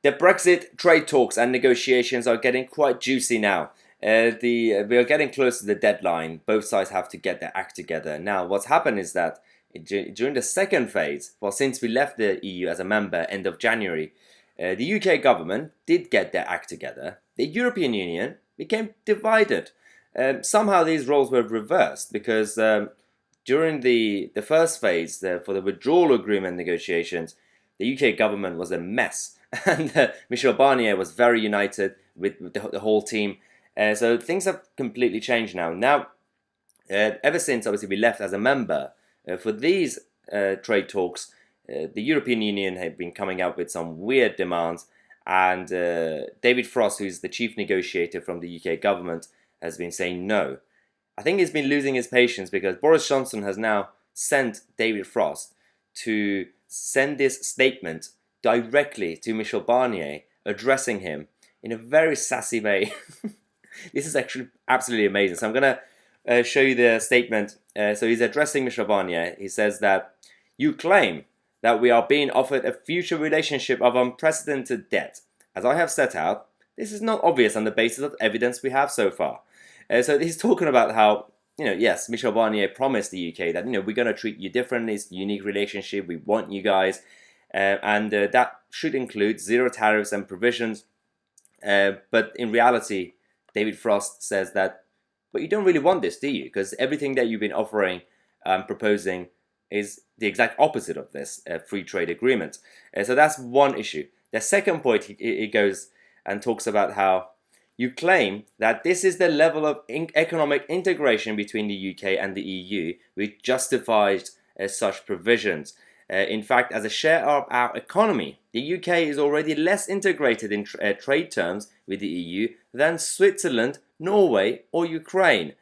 The Brexit trade talks and negotiations are getting quite juicy now. We are getting close to the deadline. Both sides have to get their act together. Now, what's happened is that during the second phase, well, since we left the EU as a member end of January, the UK government did get their act together. The European Union became divided. Somehow these roles were reversed because during the first phase for the withdrawal agreement negotiations, the UK government was a mess. And Michel Barnier was very united with the whole team. So things have completely changed now. Now, ever since obviously we left as a member, for these trade talks, the European Union had been coming up with some weird demands, and David Frost, who's the chief negotiator from the UK government, has been saying no. I think he's been losing his patience because Boris Johnson has now sent David Frost to send this statement directly to Michel Barnier, addressing him in a very sassy way. This is actually absolutely amazing. So I'm going to show you the statement. So he's addressing Michel Barnier. He says that you claim that we are being offered a future relationship of unprecedented depth. As I have set out, this is not obvious on the basis of evidence we have so far. So he's talking about how, yes, Michel Barnier promised the UK that, we're going to treat you differently. It's a unique relationship. We want you guys. And that should include zero tariffs and provisions. But in reality, David Frost says that, but you don't really want this, do you? Because everything that you've been offering, proposing, is the exact opposite of this free trade agreement. So that's one issue. The second point, he goes and talks about how you claim that this is the level of economic integration between the UK and the EU which justifies such provisions. In fact, as a share of our economy, the UK is already less integrated in trade terms with the EU than Switzerland, Norway, or Ukraine.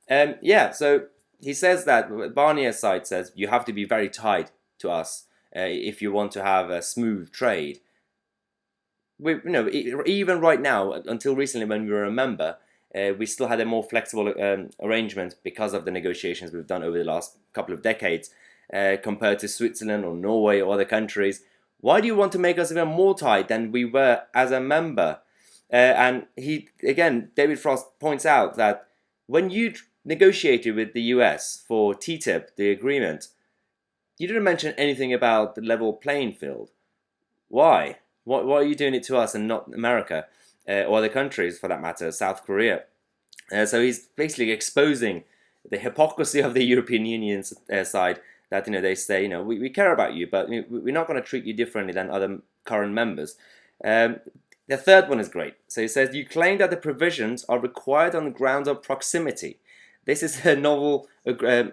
So he says that Barnier's side says you have to be very tied to us if you want to have a smooth trade. Even right now, until recently when we were a member, we still had a more flexible arrangement because of the negotiations we've done over the last couple of decades. Compared to Switzerland or Norway or other countries. Why do you want to make us even more tight than we were as a member? And David Frost points out that when you negotiated with the US for TTIP, the agreement, you didn't mention anything about the level playing field. Why? Why are you doing it to us and not America or other countries for that matter, South Korea? So he's basically exposing the hypocrisy of the European Union's side. That they say we care about you, but we're not going to treat you differently than other current members. The third one is great. So he says you claim that the provisions are required on the grounds of proximity. This is a novel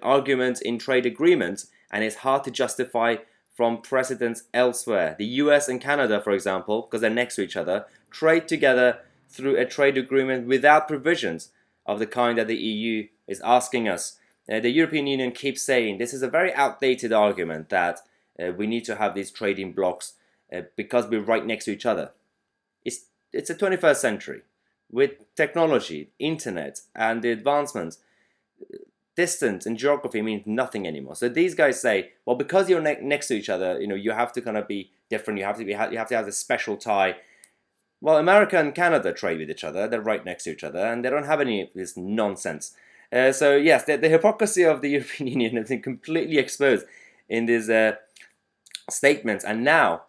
argument in trade agreements, and it's hard to justify from precedents elsewhere. The US and Canada, for example, because they're next to each other, trade together through a trade agreement without provisions of the kind that the EU is asking us. The European Union keeps saying this is a very outdated argument that we need to have these trading blocks because we're right next to each other. It's the 21st century. With technology, internet, and the advancements, distance and geography means nothing anymore. So these guys say, well, because you're next to each other, you have to kind of be different. You have to have this special tie. Well, America and Canada trade with each other. They're right next to each other, and they don't have any of this nonsense. So yes, the hypocrisy of the European Union has been completely exposed in these statements, and now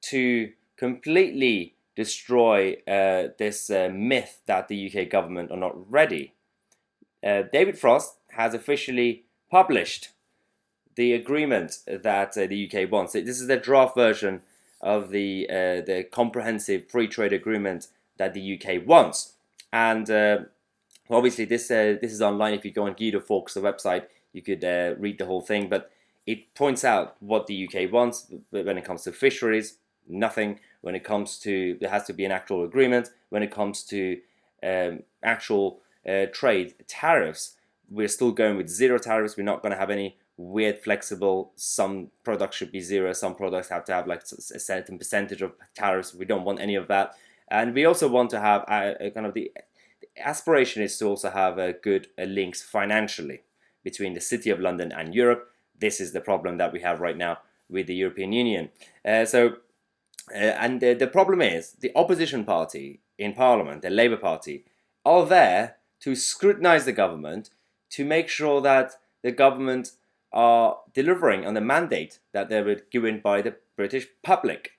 to completely destroy this myth that the UK government are not ready, David Frost has officially published the agreement that the UK wants. This is the draft version of the comprehensive free trade agreement that the UK wants, and obviously, this is online. If you go on Guido Fawkes' website, you could read the whole thing. But it points out what the UK wants when it comes to fisheries, nothing. When it comes to, there has to be an actual agreement. When it comes to actual trade tariffs, we're still going with zero tariffs. We're not going to have any weird flexible. Some products should be zero. Some products have to have like a certain percentage of tariffs. We don't want any of that. And we also want to have kind of the aspiration is to also have good links financially between the City of London and Europe. This is the problem that we have right now with the European Union. So And the problem is the opposition party in Parliament, the Labour Party, are there to scrutinise the government to make sure that the government are delivering on the mandate that they were given by the British public.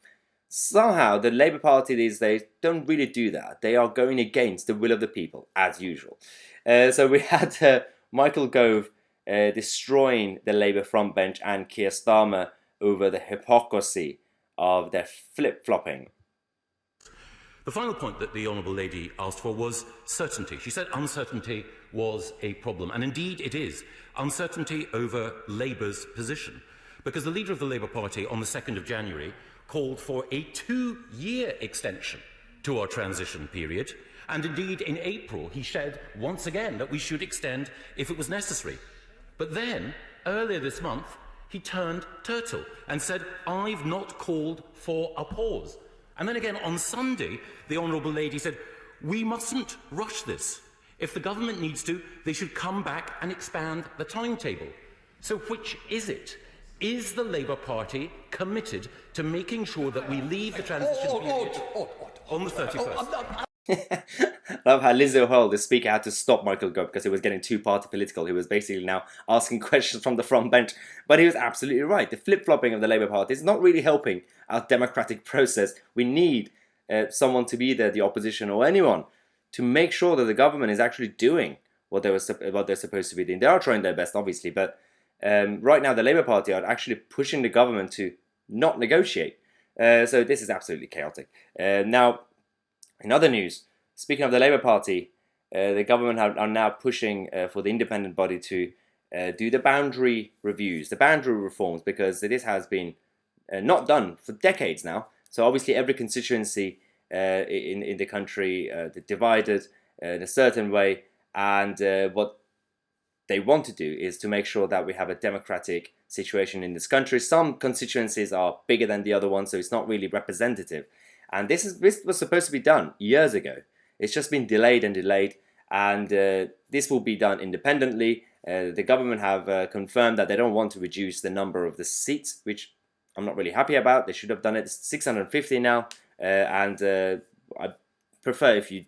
Somehow the Labour Party these days don't really do that. They are going against the will of the people, as usual. So we had Michael Gove destroying the Labour frontbench and Keir Starmer over the hypocrisy of their flip-flopping. The final point that the Honourable Lady asked for was certainty. She said uncertainty was a problem, and indeed it is. Uncertainty over Labour's position, because the leader of the Labour Party on the 2nd of January called for a 2-year extension to our transition period, and indeed in April he said once again that we should extend if it was necessary. But then, earlier this month, he turned turtle and said, I've not called for a pause. And then again on Sunday, the Honourable Lady said, we mustn't rush this. If the government needs to, they should come back and expand the timetable. So which is it? Is the Labour Party committed to making sure that we leave the transition period on the 31st? I love how Liz O'Hull, the speaker, had to stop Michael Gove because it was getting too party political. He was basically now asking questions from the front bench. But he was absolutely right. The flip-flopping of the Labour Party is not really helping our democratic process. We need someone to be there, the opposition or anyone, to make sure that the government is actually doing what they're supposed to be doing. They are trying their best, obviously, but right now the Labour Party are actually pushing the government to not negotiate. So this is absolutely chaotic. Now, in other news, speaking of the Labour Party, the government are now pushing for the independent body to do the boundary reviews, the boundary reforms, because this has been not done for decades now. So obviously every constituency in the country divided in a certain way, and what they want to do is to make sure that we have a democratic situation in this country. Some constituencies are bigger than the other ones, so it's not really representative. And this was supposed to be done years ago. It's just been delayed and delayed, and this will be done independently. The government have confirmed that they don't want to reduce the number of the seats, which I'm not really happy about. They should have done it. It's 650 now, and I prefer if you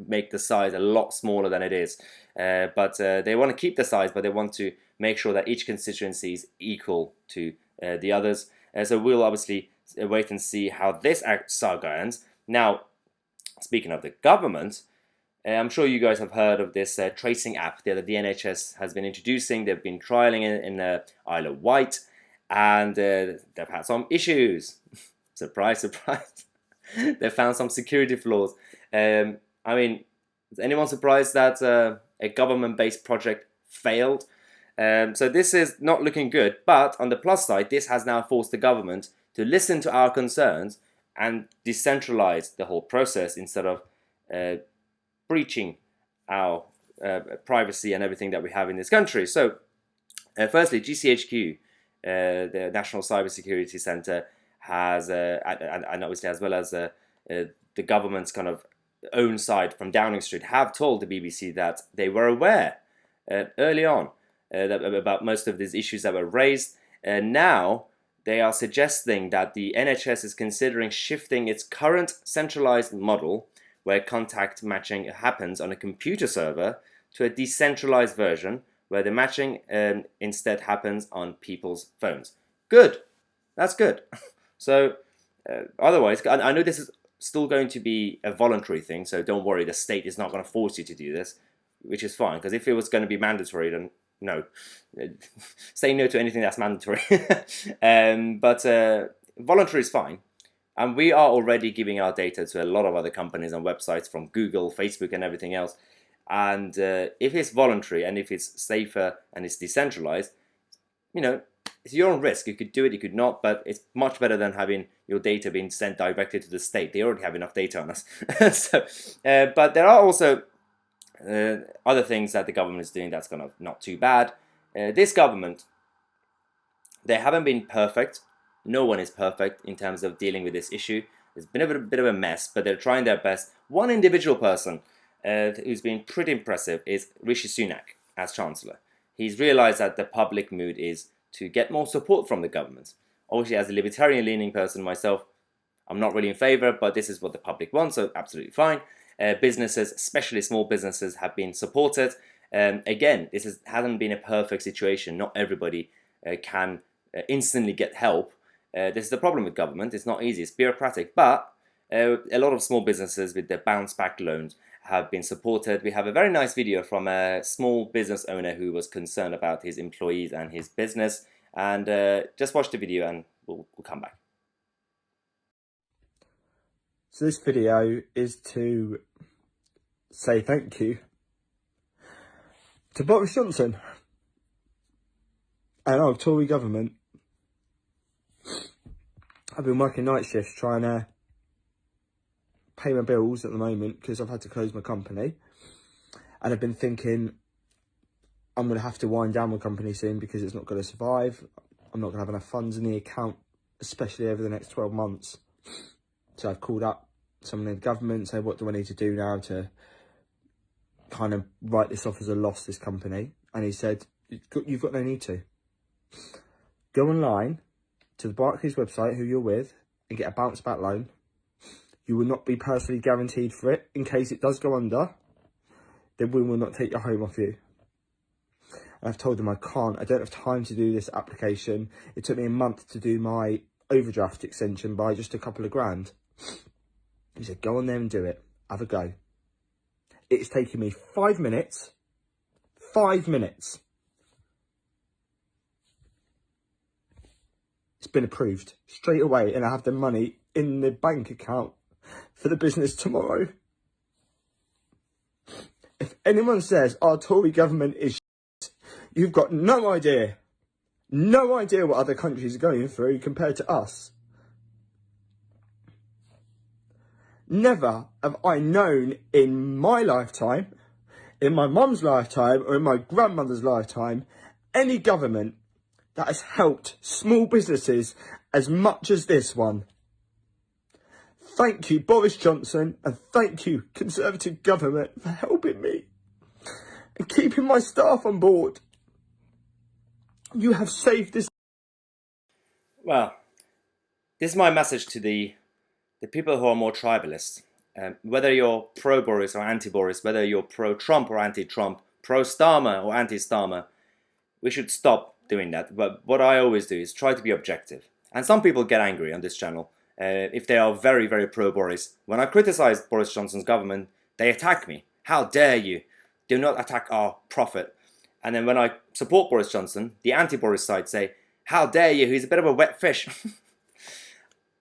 make the size a lot smaller than it is. But they want to keep the size, but they want to make sure that each constituency is equal to the others. So we'll obviously wait and see how this saga ends. Now, speaking of the government, I'm sure you guys have heard of this tracing app that the NHS has been introducing. They've been trialing it in Isle of Wight, and they've had some issues. Surprise, surprise. They found some security flaws. I mean, is anyone surprised that a government-based project failed? So this is not looking good, but on the plus side, this has now forced the government to listen to our concerns and decentralize the whole process instead of breaching our privacy and everything that we have in this country. So firstly, GCHQ, the National Cybersecurity Centre, has, and obviously as well as the government's kind of own side from Downing Street, have told the BBC that they were aware early on about most of these issues that were raised. Now they are suggesting that the NHS is considering shifting its current centralized model, where contact matching happens on a computer server, to a decentralized version where the matching instead happens on people's phones. Good. That's good. So otherwise, I know this is still going to be a voluntary thing, so don't worry, the state is not going to force you to do this, which is fine, because if it was going to be mandatory, then no. Say no to anything that's mandatory. But voluntary is fine. And we are already giving our data to a lot of other companies and websites, from Google, Facebook and everything else. And if it's voluntary and if it's safer and it's decentralized, you know, it's your own risk. You could do it, you could not, but it's much better than having your data being sent directly to the state. They already have enough data on us. But there are also other things that the government is doing that's kind of not too bad. This government, they haven't been perfect. No one is perfect in terms of dealing with this issue. It's been a bit of a mess, but they're trying their best. One individual person who's been pretty impressive is Rishi Sunak as Chancellor. He's realised that the public mood is to get more support from the government. Obviously, as a libertarian-leaning person myself, I'm not really in favor, but this is what the public wants, so absolutely fine. Businesses, especially small businesses, have been supported. Again, hasn't been a perfect situation. Not everybody can instantly get help. This is the problem with government. It's not easy. It's bureaucratic. But a lot of small businesses with their bounce back loans have been supported. We have a very nice video from a small business owner who was concerned about his employees and his business. And just watch the video and we'll come back. So this video is to say thank you to Boris Johnson and our Tory government. I've been working night shifts trying to pay my bills at the moment because I've had to close my company. And I've been thinking I'm going to have to wind down my company soon because it's not going to survive. I'm not going to have enough funds in the account, especially over the next 12 months. So I've called up someone in the government and said, what do I need to do now to kind of write this off as a loss, this company? And he said, you've got no need to. Go online to the Barclays website, who you're with, and get a bounce back loan. You will not be personally guaranteed for it. In case it does go under, then we will not take your home off you. And I've told them I don't have time to do this application. It took me a month to do my overdraft extension by just a couple of grand. He said, go on there and do it. Have a go. It's taken me 5 minutes. 5 minutes. It's been approved straight away, and I have the money in the bank account for the business tomorrow. If anyone says our Tory government is shit, you've got no idea. No idea what other countries are going through compared to us. Never have I known in my lifetime, in my mum's lifetime, or in my grandmother's lifetime, any government that has helped small businesses as much as this one. Thank you, Boris Johnson, and thank you, Conservative government, for helping me and keeping my staff on board. You have saved this. Well, this is my message to the people who are more tribalist. Whether you're pro-Boris or anti-Boris, whether you're pro-Trump or anti-Trump, pro-Starmer or anti-Starmer, we should stop doing that. But what I always do is try to be objective. And some people get angry on this channel if they are very, very pro-Boris. When I criticize Boris Johnson's government, they attack me. How dare you? Do not attack our prophet. And then when I support Boris Johnson, the anti-Boris side say, how dare you? He's a bit of a wet fish.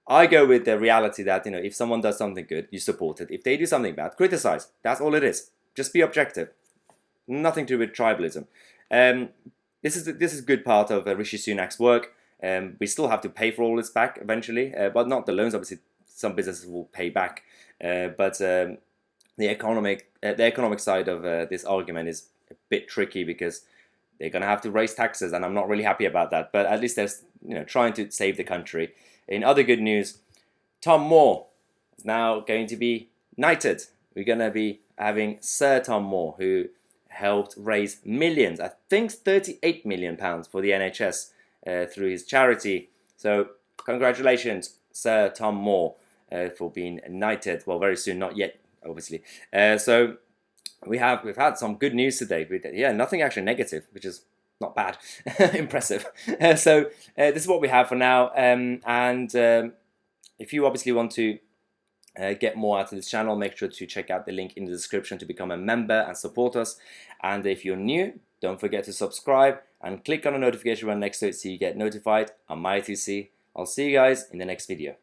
I go with the reality that, if someone does something good, you support it. If they do something bad, criticize. That's all it is. Just be objective. Nothing to do with tribalism. This is a good part of Rishi Sunak's work. We still have to pay for all this back eventually, but not the loans. Obviously, some businesses will pay back. But the economic side of this argument is a bit tricky because they're going to have to raise taxes, and I'm not really happy about that. But at least they're trying to save the country. In other good news, Tom Moore is now going to be knighted. We're going to be having Sir Tom Moore, who helped raise millions, I think £38 million for the NHS through his charity. So congratulations, Sir Tom Moore, for being knighted. Well, very soon, not yet, obviously. So we've had some good news today. Yeah, nothing actually negative, which is not bad. Impressive. So this is what we have for now. If you obviously want to get more out of this channel, make sure to check out the link in the description to become a member and support us. And if you're new, don't forget to subscribe and click on the notification bell next to it so you get notified. I'm Tousi. I'll see you guys in the next video.